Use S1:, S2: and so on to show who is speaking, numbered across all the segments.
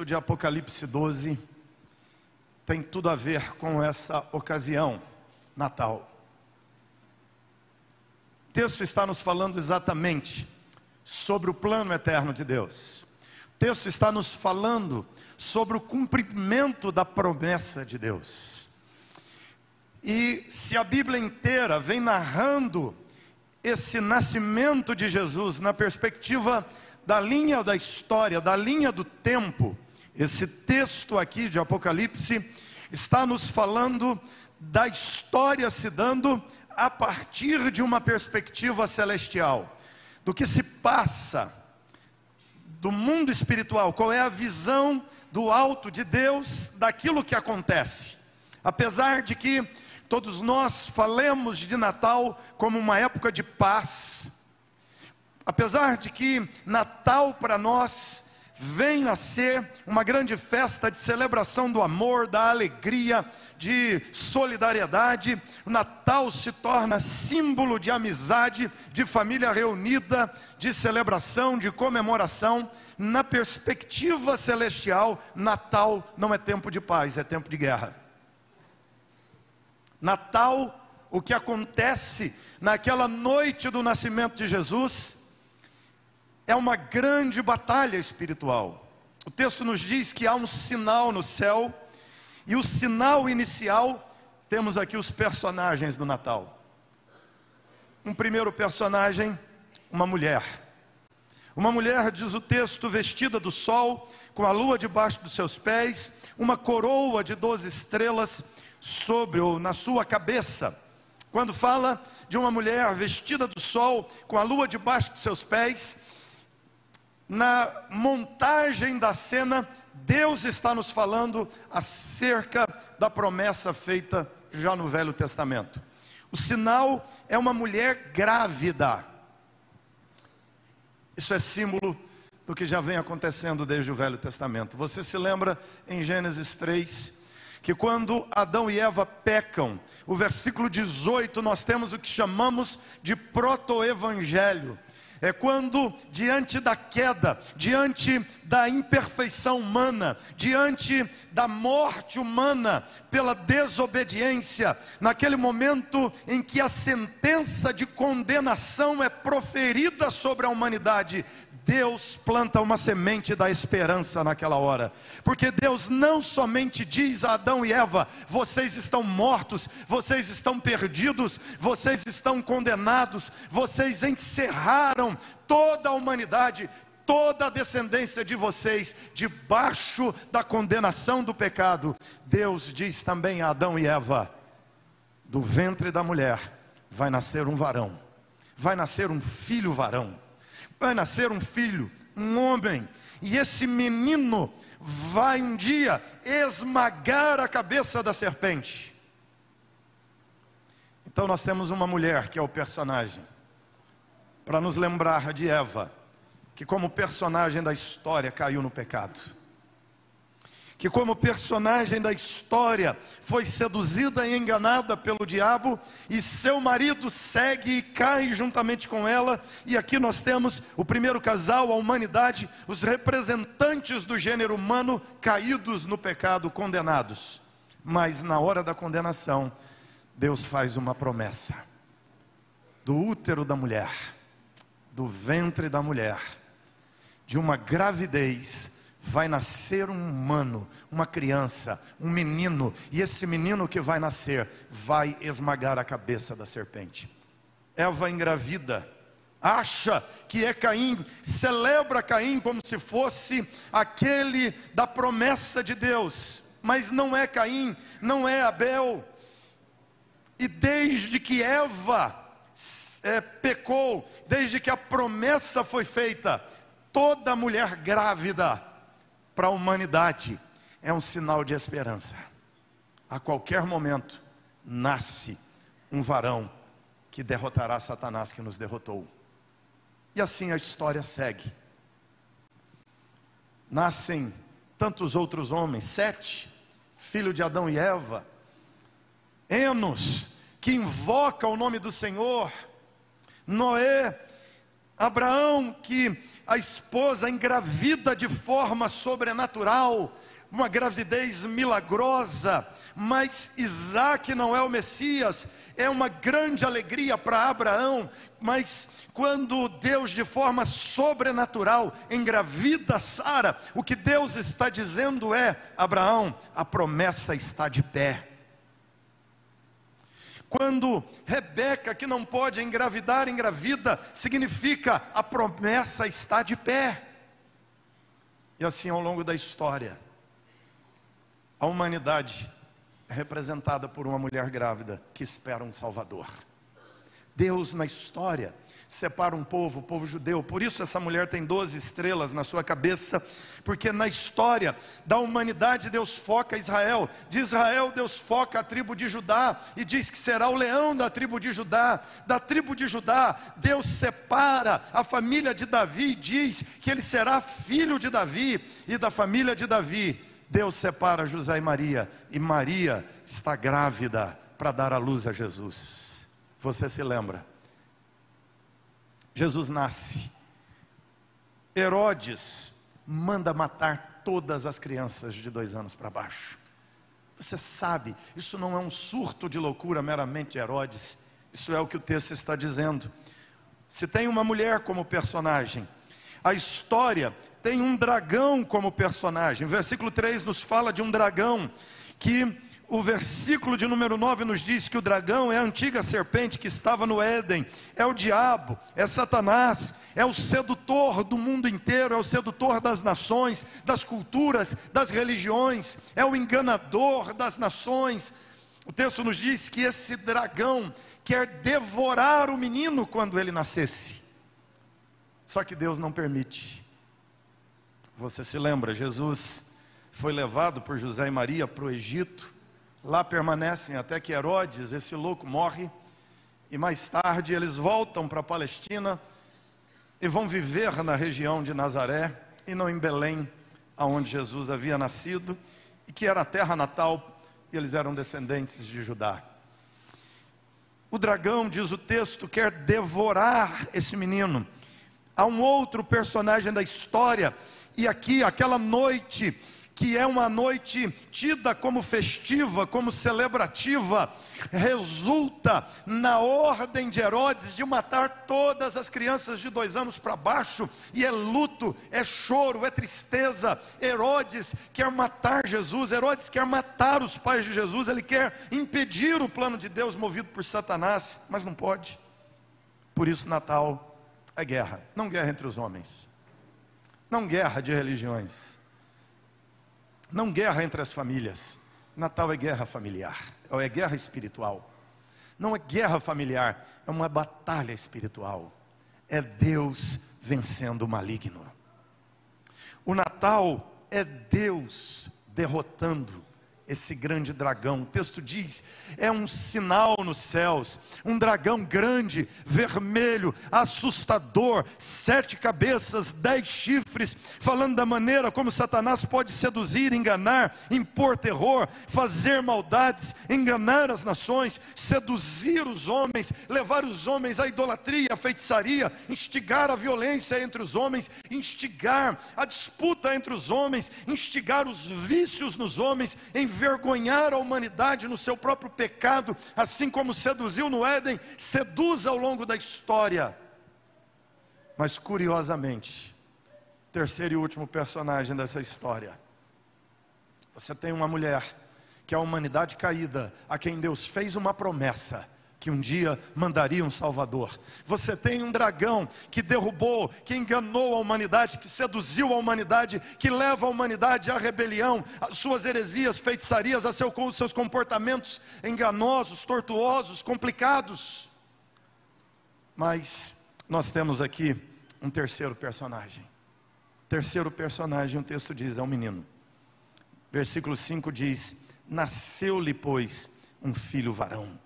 S1: texto de Apocalipse 12 tem tudo a ver com essa ocasião, Natal. O texto está nos falando exatamente sobre o plano eterno de Deus. O texto está nos falando sobre o cumprimento da promessa de Deus. E se a Bíblia inteira vem narrando esse nascimento de Jesus na perspectiva da linha da história, da linha do tempo, esse texto aqui de Apocalipse está nos falando da história se dando a partir de uma perspectiva celestial, do que se passa do mundo espiritual, qual é a visão do alto de Deus daquilo que acontece. Apesar de que todos nós falemos de Natal como uma época de paz, apesar de que Natal para nós vem a ser uma grande festa de celebração do amor, da alegria, de solidariedade, o Natal se torna símbolo de amizade, de família reunida, de celebração, de comemoração. Na perspectiva celestial, Natal não é tempo de paz, é tempo de guerra. Natal, o que acontece naquela noite do nascimento de Jesus, é uma grande batalha espiritual. O texto nos diz que há um sinal no céu, e o sinal inicial, temos aqui os personagens do Natal. Um primeiro personagem, uma mulher. Uma mulher, diz o texto, vestida do sol, com a lua debaixo dos seus pés, uma coroa de 12 estrelas sobre ou na sua cabeça. Quando fala de uma mulher vestida do sol, com a lua debaixo dos seus pés, na montagem da cena, Deus está nos falando acerca da promessa feita já no Velho Testamento. O sinal é uma mulher grávida. Isso é símbolo do que já vem acontecendo desde o Velho Testamento. Você se lembra em Gênesis 3, que quando Adão e Eva pecam, o versículo 18, nós temos o que chamamos de proto-evangelho. É quando, diante da queda, diante da imperfeição humana, diante da morte humana pela desobediência, naquele momento em que a sentença de condenação é proferida sobre a humanidade, Deus planta uma semente da esperança naquela hora, porque Deus não somente diz a Adão e Eva: vocês estão mortos, vocês estão perdidos, vocês estão condenados, vocês encerraram toda a humanidade, toda a descendência de vocês debaixo da condenação do pecado. Deus diz também a Adão e Eva: do ventre da mulher vai nascer um varão, vai nascer um filho varão, vai nascer um filho, um homem, e esse menino vai um dia esmagar a cabeça da serpente. Então nós temos uma mulher que é o personagem, para nos lembrar de Eva, que como personagem da história caiu no pecado, que como personagem da história foi seduzida e enganada pelo diabo, e seu marido segue e cai juntamente com ela. E aqui nós temos o primeiro casal, a humanidade, os representantes do gênero humano caídos no pecado, condenados. Mas na hora da condenação, Deus faz uma promessa: do útero da mulher, do ventre da mulher, de uma gravidez, vai nascer um humano, uma criança, um menino, e esse menino que vai nascer vai esmagar a cabeça da serpente. Eva engravida, acha que é Caim, celebra Caim como se fosse aquele da promessa de Deus, mas não é Caim, não é Abel. E desde que Eva pecou, desde que a promessa foi feita, toda mulher grávida para a humanidade é um sinal de esperança. A qualquer momento nasce um varão que derrotará Satanás, que nos derrotou. E assim a história segue. Nascem tantos outros homens, Sete, filho de Adão e Eva, Enos, que invoca o nome do Senhor, Noé, Abraão, que a esposa engravida de forma sobrenatural, uma gravidez milagrosa, mas Isaac não é o Messias, é uma grande alegria para Abraão, mas quando Deus de forma sobrenatural engravida Sara, o que Deus está dizendo é: Abraão, a promessa está de pé. Quando Rebeca, que não pode engravidar, engravida, significa a promessa está de pé. E assim ao longo da história, a humanidade é representada por uma mulher grávida que espera um Salvador. Deus na história separa um povo, o povo judeu. Por isso essa mulher tem 12 estrelas na sua cabeça, porque na história da humanidade Deus foca Israel. De Israel Deus foca a tribo de Judá e diz que será o leão da tribo de Judá. Da tribo de Judá Deus separa a família de Davi e diz que ele será filho de Davi. E da família de Davi Deus separa José e Maria está grávida para dar à luz a Jesus. Você se lembra? Jesus nasce, Herodes manda matar todas as crianças de 2 anos para baixo. Você sabe, isso não é um surto de loucura meramente de Herodes, isso é o que o texto está dizendo. Se tem uma mulher como personagem, a história tem um dragão como personagem. O versículo 3 nos fala de um dragão, que o versículo de número 9 nos diz que o dragão é a antiga serpente que estava no Éden, é o diabo, é Satanás, é o sedutor do mundo inteiro, é o sedutor das nações, das culturas, das religiões, é o enganador das nações. O texto nos diz que esse dragão quer devorar o menino quando ele nascesse, só que Deus não permite. Você se lembra, Jesus foi levado por José e Maria para o Egito. Lá permanecem até que Herodes, esse louco, morre. E mais tarde eles voltam para a Palestina e vão viver na região de Nazaré e não em Belém, aonde Jesus havia nascido e que era a terra natal, e eles eram descendentes de Judá. O dragão, diz o texto, quer devorar esse menino. Há um outro personagem da história, e aqui aquela noite, que é uma noite tida como festiva, como celebrativa, resulta na ordem de Herodes de matar todas as crianças de 2 anos para baixo, e é luto, é choro, é tristeza. Herodes quer matar Jesus, Herodes quer matar os pais de Jesus, ele quer impedir o plano de Deus movido por Satanás, mas não pode. Por isso Natal é guerra, não guerra entre os homens, não guerra de religiões, não guerra entre as famílias. Natal é guerra familiar, é guerra espiritual. Não é guerra familiar, é uma batalha espiritual. É Deus vencendo o maligno. O Natal é Deus derrotando esse grande dragão. O texto diz, é um sinal nos céus, um dragão grande, vermelho, assustador, 7 cabeças, 10 chifres, falando da maneira como Satanás pode seduzir, enganar, impor terror, fazer maldades, enganar as nações, seduzir os homens, levar os homens à idolatria, à feitiçaria, instigar a violência entre os homens, instigar a disputa entre os homens, instigar os vícios nos homens, envergonhar a humanidade no seu próprio pecado, assim como seduziu no Éden, seduz ao longo da história. Mas curiosamente, terceiro e último personagem dessa história, você tem uma mulher que é a humanidade caída, a quem Deus fez uma promessa que um dia mandaria um Salvador. Você tem um dragão que derrubou, que enganou a humanidade, que seduziu a humanidade, que leva a humanidade à rebelião, às suas heresias, feitiçarias, a seus comportamentos enganosos, tortuosos, complicados. Mas nós temos aqui um terceiro personagem. Terceiro personagem, o texto diz, é um menino. Versículo 5 diz, nasceu-lhe, pois, um filho varão,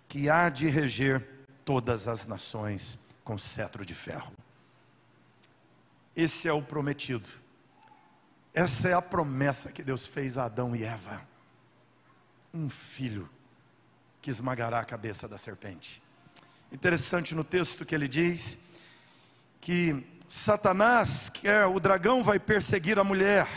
S1: que há de reger todas as nações com cetro de ferro. Esse é o prometido. Essa é a promessa que Deus fez a Adão e Eva. Um filho que esmagará a cabeça da serpente. Interessante no texto que ele diz que Satanás, o dragão, vai perseguir a mulher.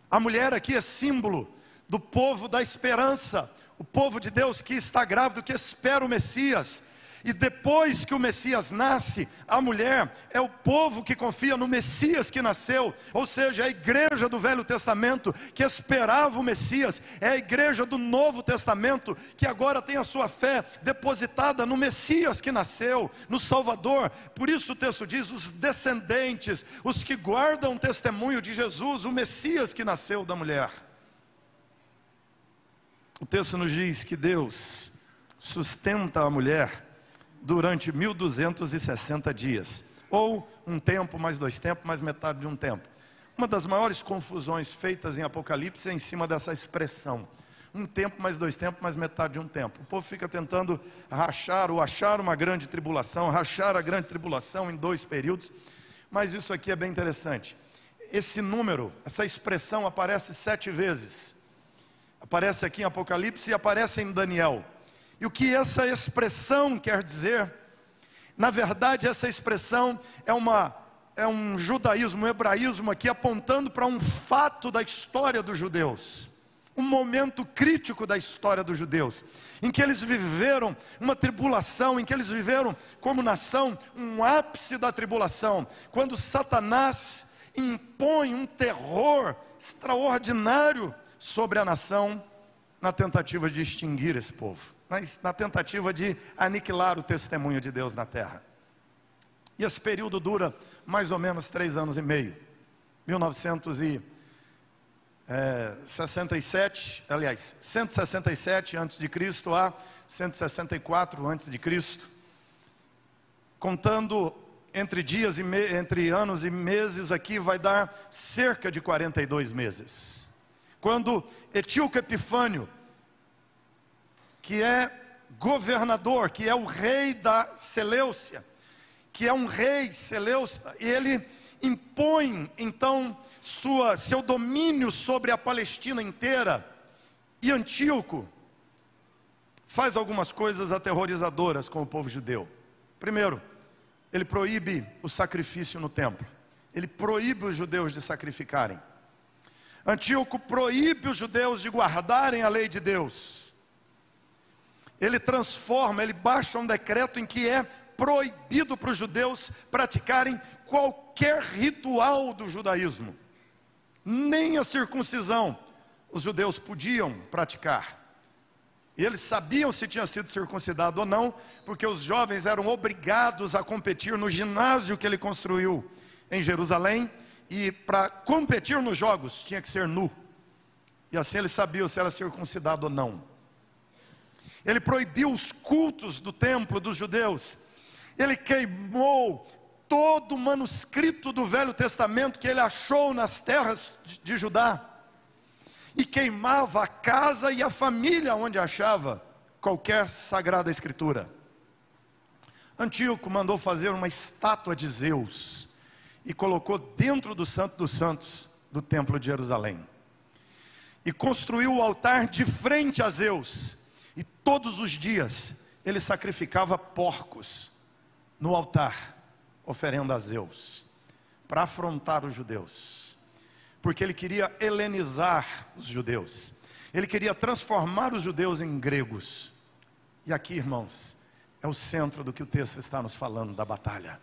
S1: A mulher aqui é símbolo do povo da esperança, o povo de Deus que está grávido, que espera o Messias. E depois que o Messias nasce, a mulher é o povo que confia no Messias que nasceu. Ou seja, é a igreja do Velho Testamento que esperava o Messias. É a igreja do Novo Testamento que agora tem a sua fé depositada no Messias que nasceu, no Salvador. Por isso o texto diz, os descendentes, os que guardam o testemunho de Jesus, o Messias que nasceu da mulher. O texto nos diz que Deus sustenta a mulher durante 1260 dias, ou um tempo, mais 2 tempos, mais metade de um tempo. Uma das maiores confusões feitas em Apocalipse é em cima dessa expressão, um tempo, mais 2 tempos, mais metade de um tempo. O povo fica tentando rachar, ou achar uma grande tribulação, rachar a grande tribulação em 2 períodos, mas isso aqui é bem interessante. Esse número, essa expressão aparece 7 vezes, aparece aqui em Apocalipse e aparece em Daniel. E o que essa expressão quer dizer? Na verdade, essa expressão é um judaísmo, um hebraísmo aqui, apontando para um fato da história dos judeus, um momento crítico da história dos judeus, em que eles viveram uma tribulação, em que eles viveram como nação um ápice da tribulação, quando Satanás impõe um terror extraordinário sobre a nação, na tentativa de extinguir esse povo, na tentativa de aniquilar o testemunho de Deus na terra. E esse período dura mais ou menos 3 anos e meio, 167 antes de Cristo a 164 antes de Cristo, contando entre anos e meses aqui vai dar cerca de 42 meses. Quando Etíoco Epifânio, que é governador, que é o rei da Seleucia, que é um rei Seleucida, e ele impõe então seu domínio sobre a Palestina inteira, e Antíoco faz algumas coisas aterrorizadoras com o povo judeu. Primeiro, ele proíbe o sacrifício no templo, ele proíbe os judeus de sacrificarem. Antíoco proíbe os judeus de guardarem a lei de Deus. Ele baixa um decreto em que é proibido para os judeus praticarem qualquer ritual do judaísmo. Nem a circuncisão os judeus podiam praticar. E eles sabiam se tinha sido circuncidado ou não, porque os jovens eram obrigados a competir no ginásio que ele construiu em Jerusalém, e para competir nos jogos tinha que ser nu. E assim eles sabiam se era circuncidado ou não. Ele proibiu os cultos do templo dos judeus. Ele queimou todo o manuscrito do Velho Testamento que ele achou nas terras de Judá. E queimava a casa e a família onde achava qualquer sagrada escritura. Antíoco mandou fazer uma estátua de Zeus e colocou dentro do Santo dos Santos do templo de Jerusalém. E construiu o altar de frente a Zeus. E todos os dias ele sacrificava porcos no altar, oferenda a Zeus, para afrontar os judeus, porque ele queria helenizar os judeus, ele queria transformar os judeus em gregos. E aqui, irmãos, é o centro do que o texto está nos falando da batalha.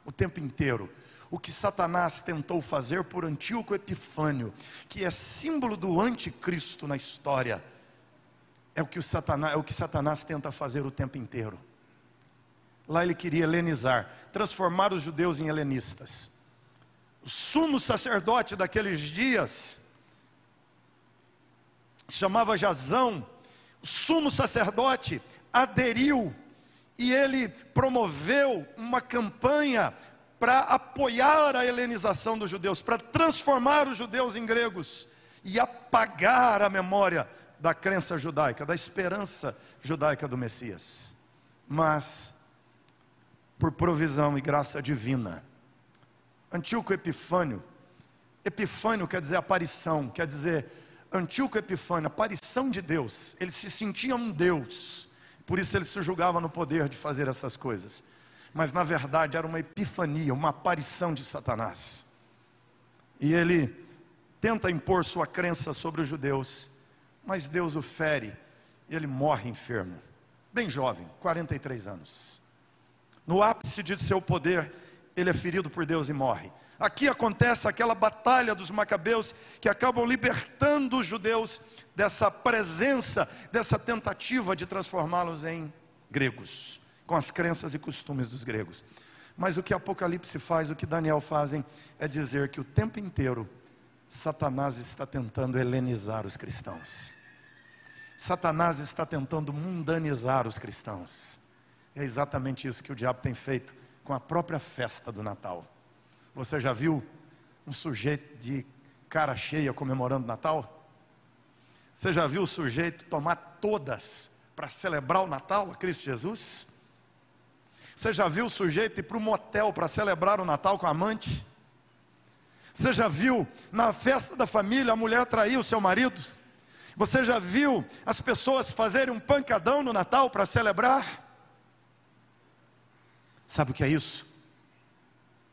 S1: O tempo inteiro, o que Satanás tentou fazer por Antíoco Epifânio, que é símbolo do anticristo na história, é o que Satanás tenta fazer o tempo inteiro. Lá ele queria helenizar, transformar os judeus em helenistas. O sumo sacerdote daqueles dias chamava Jasão. O sumo sacerdote aderiu e ele promoveu uma campanha para apoiar a helenização dos judeus, para transformar os judeus em gregos e apagar a memória da crença judaica, da esperança judaica do Messias. Mas, por provisão e graça divina, Antíoco Epifânio, Epifânio quer dizer aparição, quer dizer, Antíoco Epifânio, aparição de Deus, ele se sentia um Deus, por isso ele se julgava no poder de fazer essas coisas. mas na verdade era uma epifania, uma aparição de Satanás. E ele tenta impor sua crença sobre os judeus, mas Deus o fere e ele morre enfermo, bem jovem, 43 anos. No ápice de seu poder, ele é ferido por Deus e morre. Aqui acontece aquela batalha dos macabeus que acabam libertando os judeus dessa presença, dessa tentativa de transformá-los em gregos, com as crenças e costumes dos gregos. Mas o que Apocalipse faz, o que Daniel fazem, é dizer que o tempo inteiro Satanás está tentando helenizar os cristãos. Satanás está tentando mundanizar os cristãos. É exatamente isso que o diabo tem feito com a própria festa do Natal. Você já viu um sujeito de cara cheia comemorando Natal? Você já viu o sujeito tomar todas para celebrar o Natal a Cristo Jesus? Você já viu o sujeito ir para um motel para celebrar o Natal com a amante? Você já viu na festa da família a mulher trair o seu marido? Você já viu as pessoas fazerem um pancadão no Natal para celebrar? Sabe o que é isso?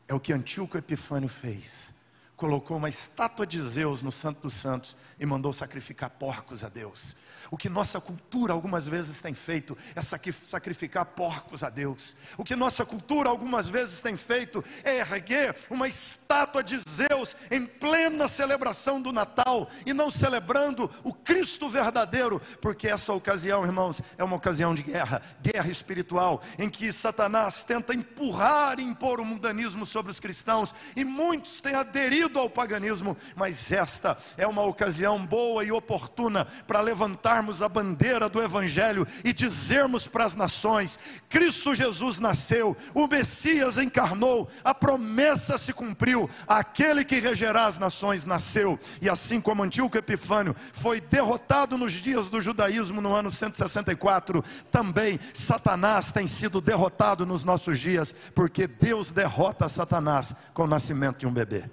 S1: É o que Antíoco Epifânio fez. Colocou uma estátua de Zeus no Santo dos Santos e mandou sacrificar porcos a Deus. O que nossa cultura algumas vezes tem feito é sacrificar porcos a Deus. O que nossa cultura algumas vezes tem feito é erguer uma estátua de Zeus em plena celebração do Natal e não celebrando o Cristo verdadeiro, porque essa ocasião, irmãos, é uma ocasião de guerra, guerra espiritual, em que Satanás tenta empurrar e impor o mundanismo sobre os cristãos, e muitos têm aderido ao paganismo, mas esta é uma ocasião boa e oportuna para levantarmos a bandeira do Evangelho e dizermos para as nações: Cristo Jesus nasceu, o Messias encarnou, a promessa se cumpriu, aquele que regerá as nações nasceu. E assim como Antíoco Epifânio foi derrotado nos dias do judaísmo no ano 164, também Satanás tem sido derrotado nos nossos dias, porque Deus derrota Satanás com o nascimento de um bebê.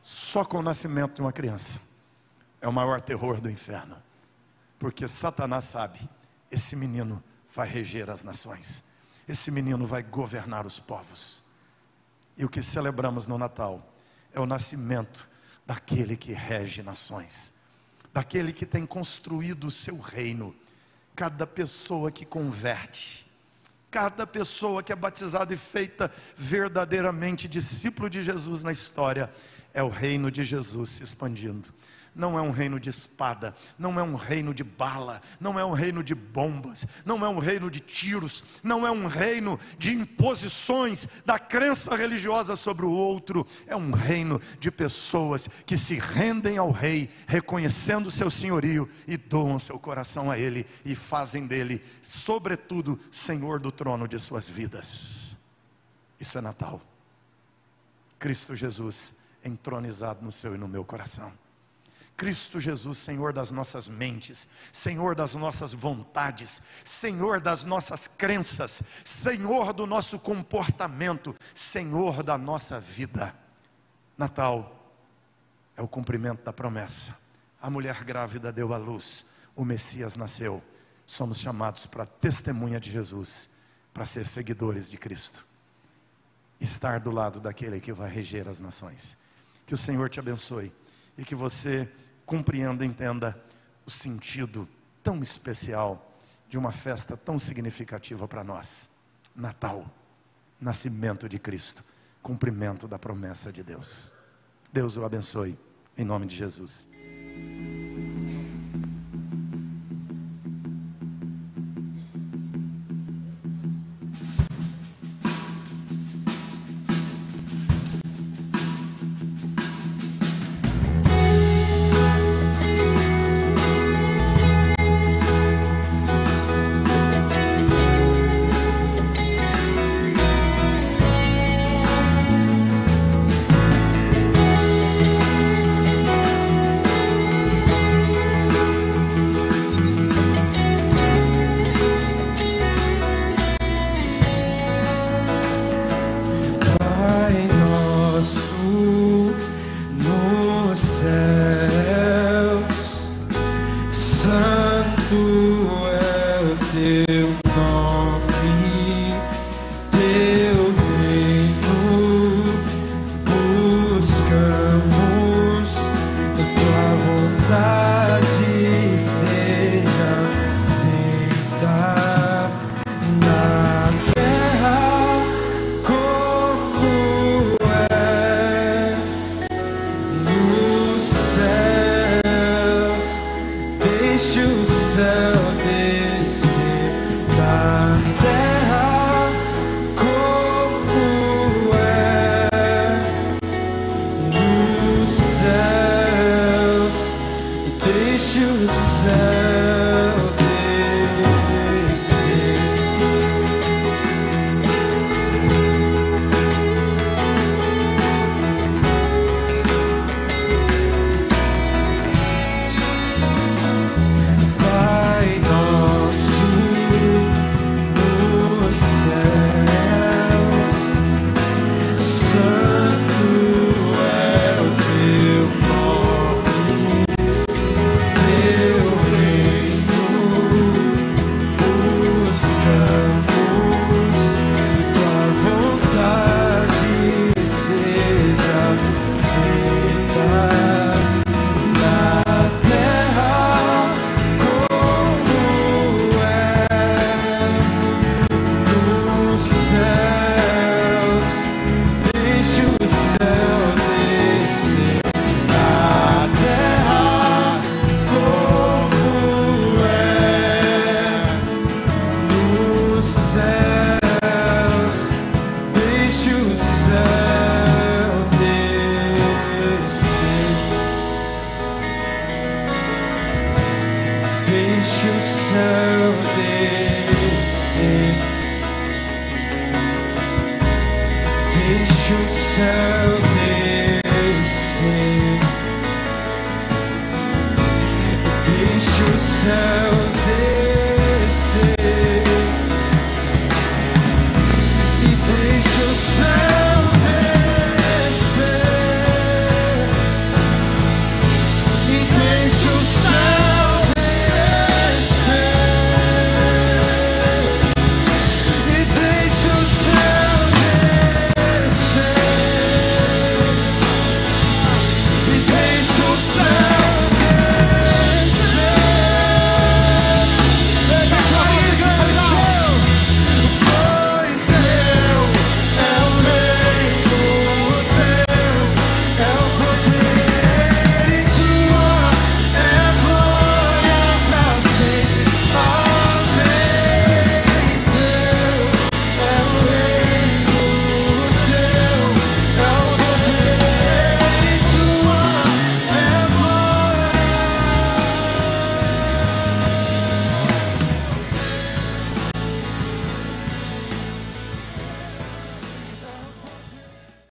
S1: Só com o nascimento de uma criança é o maior terror do inferno, porque Satanás sabe, esse menino vai reger as nações, esse menino vai governar os povos. E o que celebramos no Natal é o nascimento daquele que rege nações, daquele que tem construído o seu reino. Cada pessoa que converte, cada pessoa que é batizada e feita verdadeiramente discípulo de Jesus na história, é o reino de Jesus se expandindo. Não é um reino de espada, não é um reino de bala, não é um reino de bombas, não é um reino de tiros, não é um reino de imposições da crença religiosa sobre o outro. É um reino de pessoas que se rendem ao rei, reconhecendo o seu senhorio, e doam seu coração a ele, e fazem dele, sobretudo, Senhor do trono de suas vidas. Isso é Natal. Cristo Jesus entronizado no seu e no meu coração. Cristo Jesus, Senhor das nossas mentes, Senhor das nossas vontades, Senhor das nossas crenças, Senhor do nosso comportamento, Senhor da nossa vida. Natal é o cumprimento da promessa. A mulher grávida deu à luz, o Messias nasceu. Somos chamados para testemunha de Jesus, para ser seguidores de Cristo, estar do lado daquele que vai reger as nações. Que o Senhor te abençoe e que você compreenda, entenda o sentido tão especial de uma festa tão significativa para nós. Natal, nascimento de Cristo, cumprimento da promessa de Deus. Deus o abençoe, em nome de Jesus.
S2: Deixa o céu